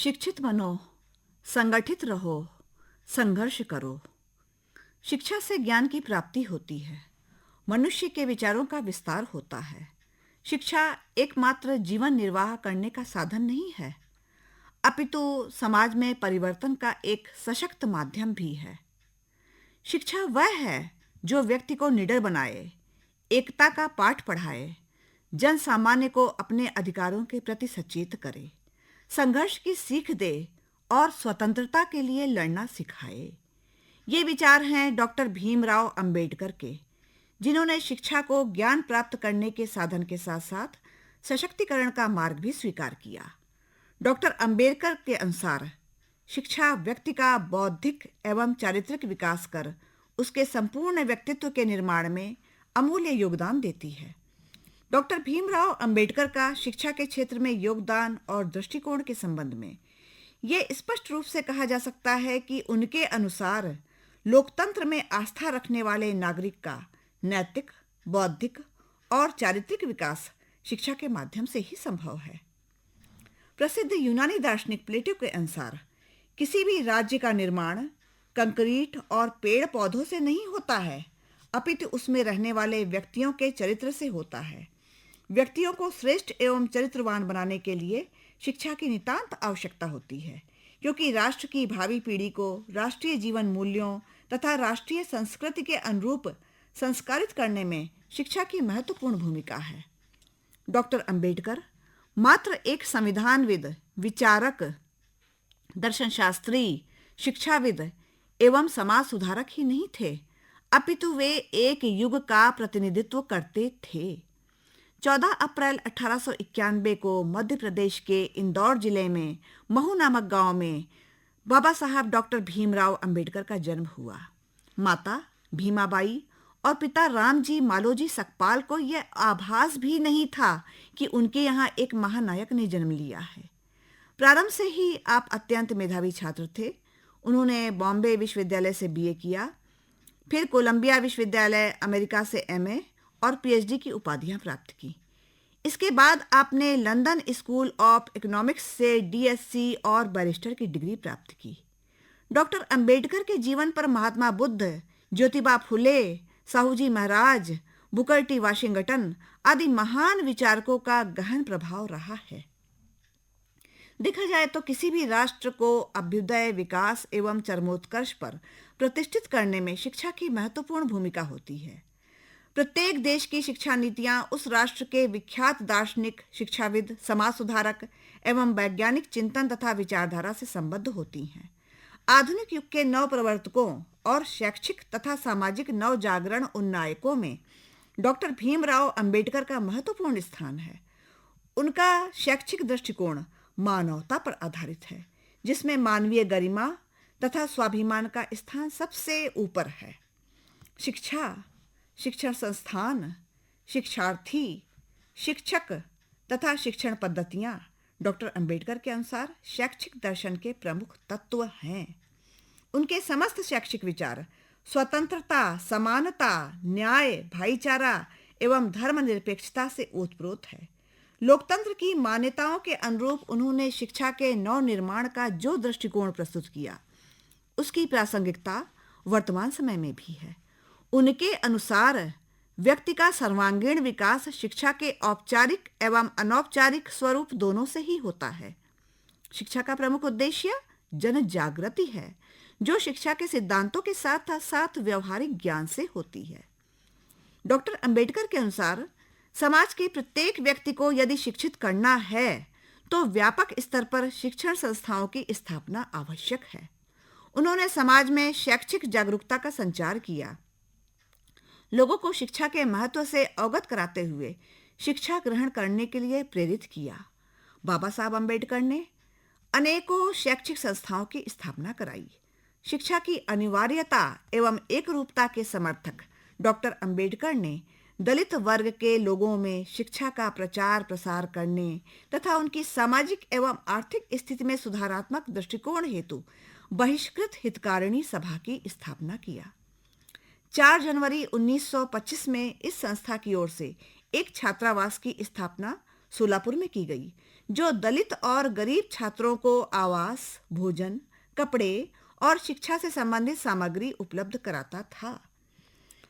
शिक्षित बनो, संगठित रहो, संघर्ष करो। शिक्षा से ज्ञान की प्राप्ति होती है, मनुष्य के विचारों का विस्तार होता है। शिक्षा एकमात्र जीवन निर्वाह करने का साधन नहीं है, अपितु समाज में परिवर्तन का एक सशक्त माध्यम भी है। शिक्षा वह है जो व्यक्ति को निडर बनाए, एकता का पाठ पढ़ाए, जन सामान्य को अपने अधिकारों के प्रति सचेत करे, संघर्ष की सीख दे और स्वतंत्रता के लिए लड़ना सिखाए। ये विचार हैं डॉक्टर भीमराव अंबेडकर के, जिन्होंने शिक्षा को ज्ञान प्राप्त करने के साधन के साथ-साथ सशक्तिकरण का मार्ग भी स्वीकार किया। डॉक्टर अंबेडकर के अनुसार शिक्षा व्यक्ति का बौद्धिक एवं चारित्रिक विकास कर उसके संपूर्ण व्यक्तित्व के निर्माण में अमूल्य योगदान देती है। डॉक्टर भीमराव अंबेडकर का शिक्षा के क्षेत्र में योगदान और दृष्टिकोण के संबंध में ये स्पष्ट रूप से कहा जा सकता है कि उनके अनुसार लोकतंत्र में आस्था रखने वाले नागरिक का नैतिक, बौद्धिक और चारित्रिक विकास शिक्षा के माध्यम से ही संभव है। प्रसिद्ध यूनानी दार्शनिक प्लेटो के अनुसार किसी भी राज्य का निर्माण कंक्रीट और पेड़ पौधों से नहीं होता है, अपितु उसमें रहने वाले व्यक्तियों के चरित्र से होता है। व्यक्तियों को श्रेष्ठ एवं चरित्रवान बनाने के लिए शिक्षा की नितांत आवश्यकता होती है, क्योंकि राष्ट्र की भावी पीढ़ी को राष्ट्रीय जीवन मूल्यों तथा राष्ट्रीय संस्कृति के अनुरूप संस्कारित करने में शिक्षा की महत्वपूर्ण भूमिका है। डॉक्टर अंबेडकर मात्र एक संविधानविद, विचारक, दर्शनशास्त्री, शिक्षाविद एवं समाज सुधारक ही नहीं थे, अपितु वे एक युग का प्रतिनिधित्व करते थे। 14 अप्रैल 1891 को मध्य प्रदेश के इंदौर जिले में महू नामक गांव में बाबा साहब डॉक्टर भीमराव अंबेडकर का जन्म हुआ। माता भीमाबाई और पिता रामजी मालोजी सकपाल को यह आभास भी नहीं था कि उनके यहाँ एक महानायक ने जन्म लिया है। प्रारंभ से ही आप अत्यंत मेधावी छात्र थे। उन्होंने बॉम्बे विश्वविद्यालय से बीए किया, फिर कोलंबिया विश्वविद्यालय अमेरिका से एमए और पीएचडी की उपाधियां प्राप्त की। इसके बाद आपने लंदन स्कूल ऑफ इकोनॉमिक्स से डीएससी और बैरिस्टर की डिग्री प्राप्त की। डॉक्टर अंबेडकर के जीवन पर महात्मा बुद्ध, ज्योतिबा फुले, साहूजी महाराज, बुकर टी वाशिंगटन आदि महान विचारकों का गहन प्रभाव रहा है। देखा जाए तो किसी भी राष्ट्र को अभ्युदय, विकास एवं चरमोत्कर्ष पर प्रतिष्ठित करने में शिक्षा की महत्वपूर्ण भूमिका होती है। प्रत्येक देश की शिक्षा नीतियां उस राष्ट्र के विख्यात दार्शनिक, शिक्षाविद, समाज सुधारक एवं वैज्ञानिक चिंतन तथा विचारधारा से संबद्ध होती हैं। आधुनिक युग के नव प्रवर्तकों और शैक्षिक तथा सामाजिक नव जागरण उन्नायकों में डॉक्टर भीमराव अंबेडकर का महत्वपूर्ण स्थान है। उनका शैक्षिक दृष्टिकोण मानवता पर आधारित है, जिसमें मानवीय गरिमा तथा स्वाभिमान का स्थान सबसे ऊपर है। शिक्षा, शिक्षण संस्थान, शिक्षार्थी, शिक्षक तथा शिक्षण पद्धतियां डॉक्टर अंबेडकर के अनुसार शैक्षिक दर्शन के प्रमुख तत्व हैं। उनके समस्त शैक्षिक विचार स्वतंत्रता, समानता, न्याय, भाईचारा एवं धर्मनिरपेक्षता से ओतप्रोत है। लोकतंत्र की मान्यताओं के अनुरूप उन्होंने शिक्षा के नव निर्माण का जो दृष्टिकोण प्रस्तुत किया, उसकी प्रासंगिकता वर्तमान समय में भी है। उनके अनुसार व्यक्ति का सर्वांगीण विकास शिक्षा के औपचारिक एवं अनौपचारिक स्वरूप दोनों से ही होता है। शिक्षा का प्रमुख उद्देश्य जन जागृति है, जो शिक्षा के सिद्धांतों के साथ साथ व्यवहारिक ज्ञान से होती है। डॉक्टर अंबेडकर के अनुसार समाज के प्रत्येक व्यक्ति को यदि शिक्षित करना है तो व्यापक स्तर पर शिक्षण संस्थाओं की स्थापना आवश्यक है। उन्होंने समाज में शैक्षिक जागरूकता का संचार किया, लोगों को शिक्षा के महत्व से अवगत कराते हुए शिक्षा ग्रहण करने के लिए प्रेरित किया। बाबा साहब अंबेडकर ने अनेकों शैक्षिक संस्थाओं की स्थापना कराई। शिक्षा की अनिवार्यता एवं एकरूपता के समर्थक डॉक्टर अंबेडकर ने दलित वर्ग के लोगों में शिक्षा का प्रचार प्रसार करने तथा उनकी सामाजिक एवं आर्थिक स्थिति में सुधारात्मक दृष्टिकोण हेतु बहिष्कृत हितकारिणी सभा की स्थापना किया। 4 जनवरी 1925 में इस संस्था की ओर से एक छात्रावास की स्थापना सोलापुर में की गई, जो दलित और गरीब छात्रों को आवास, भोजन, कपड़े और शिक्षा से संबंधित सामग्री उपलब्ध कराता था।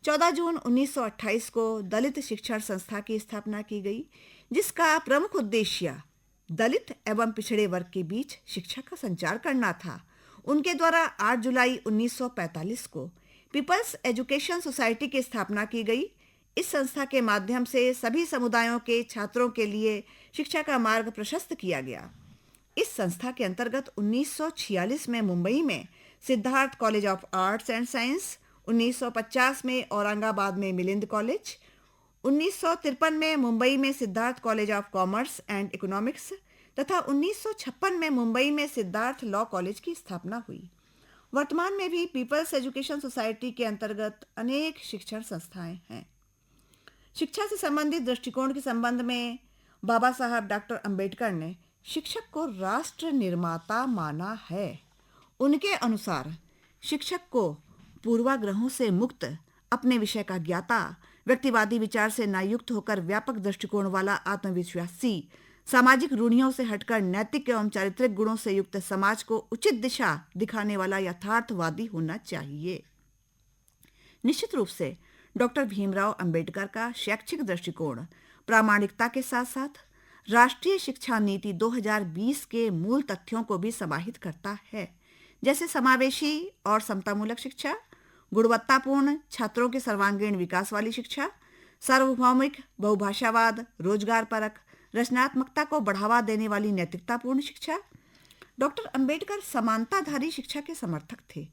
14 जून 1928 को दलित शिक्षण संस्था की स्थापना की गई, जिसका प्रमुख उद्देश्य दलित एवं पिछड़े वर्ग के बीच शिक्षा का संचार करना था। उनके द्वारा 8 जुलाई 1945 को पीपल्स एजुकेशन सोसाइटी की स्थापना की गई। इस संस्था के माध्यम से सभी समुदायों के छात्रों के लिए शिक्षा का मार्ग प्रशस्त किया गया। इस संस्था के अंतर्गत 1946 में मुंबई में Siddharth college of arts and science, 1950 में औरंगाबाद में मिलिंद कॉलेज, 1953 में मुंबई में Siddharth college of commerce and economics तथा 1956 में मुंबई में सिद्धार्थ लॉ कॉलेज की स्थापना हुई। वर्तमान में भी पीपल्स एजुकेशन सोसाइटी के अंतर्गत अनेक शिक्षण संस्थाएं हैं। शिक्षा से संबंधित दृष्टिकोण के संबंध में बाबा साहब डॉक्टर अंबेडकर ने शिक्षक को राष्ट्र निर्माता माना है। उनके अनुसार शिक्षक को पूर्वाग्रहों से मुक्त, अपने विषय का ज्ञाता, व्यक्तिवादी विचार से ना युक्त होकर व्यापक दृष्टिकोण वाला आत्मविश्वासी, सामाजिक रूढ़ियों से हटकर नैतिक एवं चारित्रिक गुणों से युक्त समाज को उचित दिशा दिखाने वाला यथार्थवादी होना चाहिए। निश्चित रूप से डॉक्टर भीमराव अंबेडकर का शैक्षिक दृष्टिकोण प्रामाणिकता के साथ साथ राष्ट्रीय शिक्षा नीति 2020 के मूल तथ्यों को भी समाहित करता है, जैसे समावेशी और समतामूलक शिक्षा, गुणवत्तापूर्ण छात्रों के सर्वांगीण विकास वाली शिक्षा, सार्वभौमिक बहुभाषावाद, रोजगार परक, रचनात्मकता को बढ़ावा देने वाली नैतिकतापूर्ण शिक्षा। डॉक्टर अंबेडकर समानताधारी शिक्षा के समर्थक थे।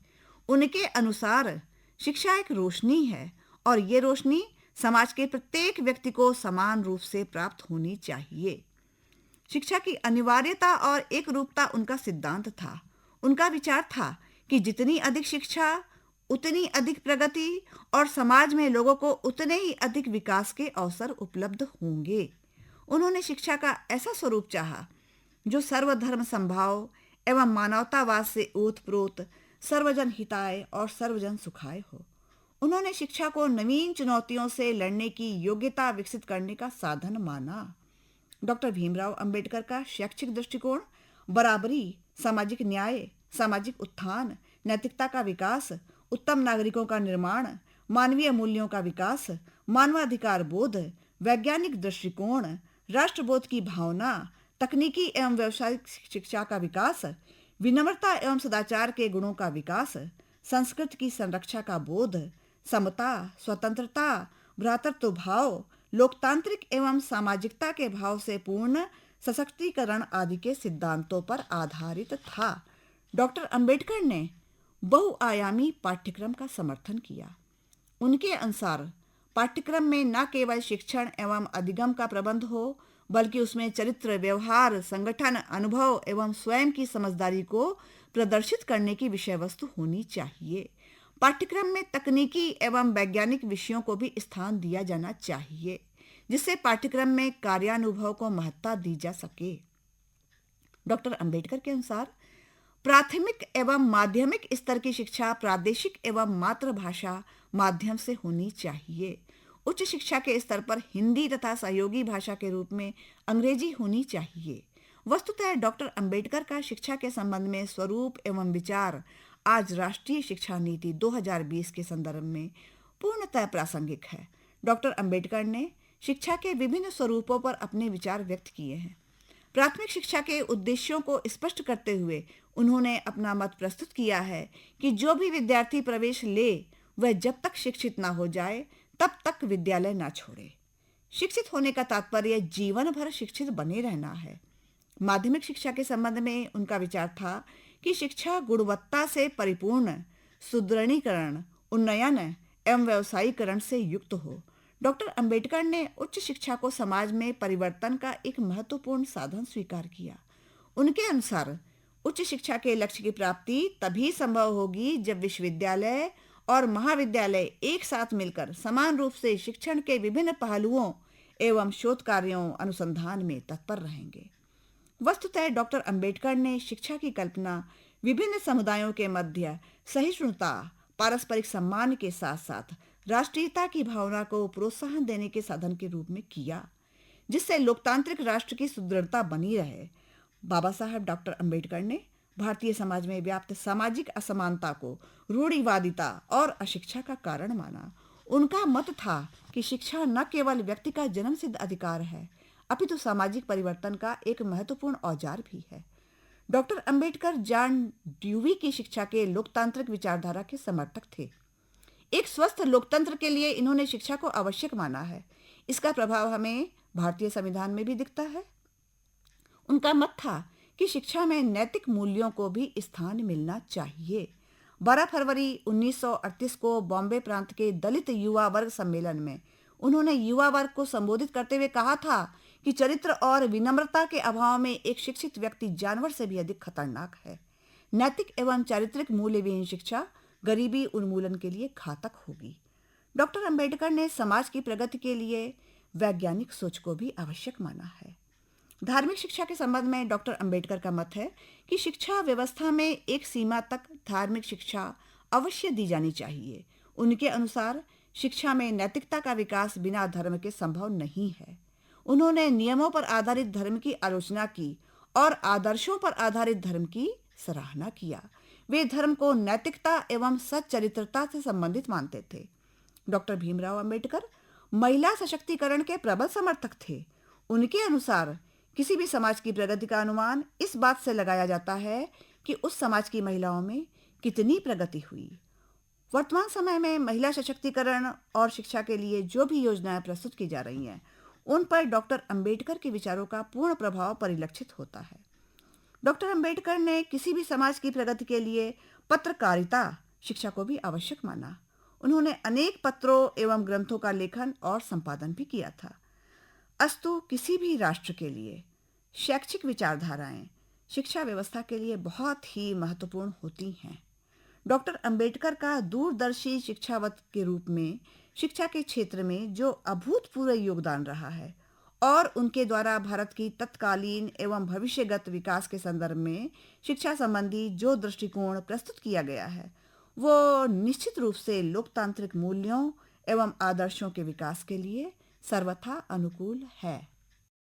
उनके अनुसार शिक्षा एक रोशनी है और ये रोशनी समाज के प्रत्येक व्यक्ति को समान रूप से प्राप्त होनी चाहिए। शिक्षा की अनिवार्यता और एक रूपता उनका सिद्धांत था। उनका विचार था कि जितनी अधिक शिक्षा उतनी अधिक प्रगति और समाज में लोगों को उतने ही अधिक विकास के अवसर उपलब्ध होंगे। उन्होंने शिक्षा का ऐसा स्वरूप चाहा जो सर्वधर्म समभाव एवं मानवतावाद से ओतप्रोत, सर्वजन हिताय और सर्वजन सुखाय हो। उन्होंने शिक्षा को नवीन चुनौतियों से लड़ने की योग्यता विकसित करने का साधन माना। डॉक्टर भीमराव अंबेडकर का शैक्षिक दृष्टिकोण बराबरी, सामाजिक न्याय, सामाजिक उत्थान, नैतिकता का विकास, उत्तम नागरिकों का निर्माण, मानवीय मूल्यों का विकास, मानवाधिकार बोध, वैज्ञानिक दृष्टिकोण, राष्ट्रबोध की भावना, तकनीकी एवं व्यावसायिक शिक्षा का विकास, विनम्रता एवं सदाचार के गुणों का विकास, संस्कृति की संरक्षा का बोध, समता, स्वतंत्रता, भ्रातृत्व भाव, लोकतांत्रिक एवं सामाजिकता के भाव से पूर्ण सशक्तिकरण आदि के सिद्धांतों पर आधारित था। डॉक्टर अंबेडकर ने बहुआयामी पाठ्यक्रम का समर्थन किया। उनके अनुसार पाठ्यक्रम में न केवल शिक्षण एवं अधिगम का प्रबंध हो, बल्कि उसमें चरित्र, व्यवहार, संगठन, अनुभव एवं स्वयं की समझदारी को प्रदर्शित करने की विषय वस्तु होनी चाहिए। पाठ्यक्रम में तकनीकी एवं वैज्ञानिक विषयों को भी स्थान दिया जाना चाहिए, जिससे पाठ्यक्रम में कार्यानुभव को महत्ता दी जा सके। डॉक्टर अंबेडकर के अनुसार प्राथमिक एवं माध्यमिक स्तर की शिक्षा प्रादेशिक एवं मातृभाषा माध्यम से होनी चाहिए। उच्च शिक्षा के स्तर पर हिंदी तथा सहयोगी भाषा के रूप में अंग्रेजी होनी चाहिए। वस्तुतः डॉक्टर अंबेडकर का शिक्षा के संबंध में स्वरूप एवं विचार आज राष्ट्रीय शिक्षा नीति 2020 के संदर्भ में पूर्णतः प्रासंगिक है। डॉक्टर अंबेडकर ने शिक्षा के विभिन्न स्वरूपों पर अपने विचार व्यक्त किए हैं। प्राथमिक शिक्षा के उद्देश्यों को स्पष्ट करते हुए उन्होंने अपना मत प्रस्तुत किया है कि जो भी विद्यार्थी प्रवेश ले वह जब तक शिक्षित ना हो जाए तब तक विद्यालय ना छोड़े। शिक्षित होने का तात्पर्य जीवन भर शिक्षित बने रहना है। माध्यमिक शिक्षा के संबंध में उनका विचार था कि शिक्षा गुणवत्ता से परिपूर्ण, सुदृढ़ीकरण, उन्नयन एवं व्यवसायीकरण से युक्त हो। डॉक्टर अंबेडकर ने उच्च शिक्षा को समाज में परिवर्तन का एक महत्वपूर्ण साधन स्वीकार किया। उनके अनुसार उच्च शिक्षा के लक्ष्य की प्राप्ति तभी संभव होगी जब विश्वविद्यालय और महाविद्यालय एक साथ मिलकर समान रूप से शिक्षण के विभिन्न पहलुओं एवं शोध कार्यों अनुसंधान में तत्पर रहेंगे। वस्तुतः डॉक्टर अंबेडकर ने शिक्षा की कल्पना विभिन्न समुदायों के मध्य सहिष्णुता, पारस्परिक सम्मान के साथ साथ राष्ट्रीयता की भावना को प्रोत्साहन देने के साधन के रूप में किया। जिससे लोकतांत्रिक राष्ट्र की सुदृढ़ता बनी रहे। बाबा साहब डॉक्टर अंबेडकर ने भारतीय समाज में व्याप्त सामाजिक असमानता को रूढ़िवादिता और अशिक्षा का कारण माना। उनका मत था कि शिक्षा न केवल व्यक्ति का जन्मसिद्ध अधिकार है, अपितु सामाजिक परिवर्तन का एक महत्वपूर्ण औजार भी है। डॉक्टर अंबेडकर जॉन ड्यूवी की शिक्षा के लोकतांत्रिक विचारधारा के समर्थक थे। एक स्वस्थ लोकतंत्र के लिए इन्होंने शिक्षा को आवश्यक माना है। इसका प्रभाव हमें भारतीय संविधान में भी दिखता है। उनका मत था कि शिक्षा में नैतिक मूल्यों को भी स्थान मिलना चाहिए। 12 फरवरी 1938 को बॉम्बे प्रांत के दलित युवा वर्ग सम्मेलन में उन्होंने युवा वर्ग को संबोधित करते हुए कहा था कि चरित्र और विनम्रता के अभाव में एक शिक्षित व्यक्ति जानवर से भी अधिक खतरनाक है। नैतिक एवं चारित्रिक मूल्यविहीन शिक्षा गरीबी उन्मूलन के लिए घातक होगी। डॉक्टर अंबेडकर ने समाज की प्रगति के लिए वैज्ञानिक सोच को भी आवश्यक माना है। धार्मिक शिक्षा के संबंध में डॉक्टर अंबेडकर का मत है कि शिक्षा व्यवस्था में एक सीमा तक धार्मिक शिक्षा अवश्य दी जानी चाहिए। उनके अनुसार शिक्षा में नैतिकता का विकास बिना धर्म के संभव नहीं है। उन्होंने नियमों पर आधारित धर्म की आलोचना की और आदर्शों पर आधारित धर्म की सराहना किया। वे धर्म को नैतिकता एवं सच्चरित्रता से संबंधित मानते थे। डॉक्टर भीमराव अंबेडकर महिला सशक्तिकरण के प्रबल समर्थक थे। उनके अनुसार किसी भी समाज की प्रगति का अनुमान इस बात से लगाया जाता है कि उस समाज की महिलाओं में कितनी प्रगति हुई। वर्तमान समय में महिला सशक्तिकरण और शिक्षा के लिए जो भी योजनाएं प्रस्तुत की जा रही हैं, उन पर डॉक्टर अंबेडकर के विचारों का पूर्ण प्रभाव परिलक्षित होता है। डॉक्टर अंबेडकर ने किसी भी समाज की प्रगति के लिए पत्रकारिता शिक्षा को भी आवश्यक माना। उन्होंने अनेक पत्रों एवं ग्रंथों का लेखन और संपादन भी किया था। अस्तु किसी भी राष्ट्र के लिए शैक्षिक विचारधाराएं शिक्षा व्यवस्था के लिए बहुत ही महत्वपूर्ण होती हैं। डॉक्टर अंबेडकर का दूरदर्शी शिक्षावत के रूप में शिक्षा के क्षेत्र में जो अभूतपूर्व योगदान रहा है और उनके द्वारा भारत की तत्कालीन एवं भविष्यगत विकास के संदर्भ में शिक्षा संबंधी जो दृष्टिकोण प्रस्तुत किया गया है, वो निश्चित रूप से लोकतांत्रिक मूल्यों एवं आदर्शों के विकास के लिए सर्वथा अनुकूल है।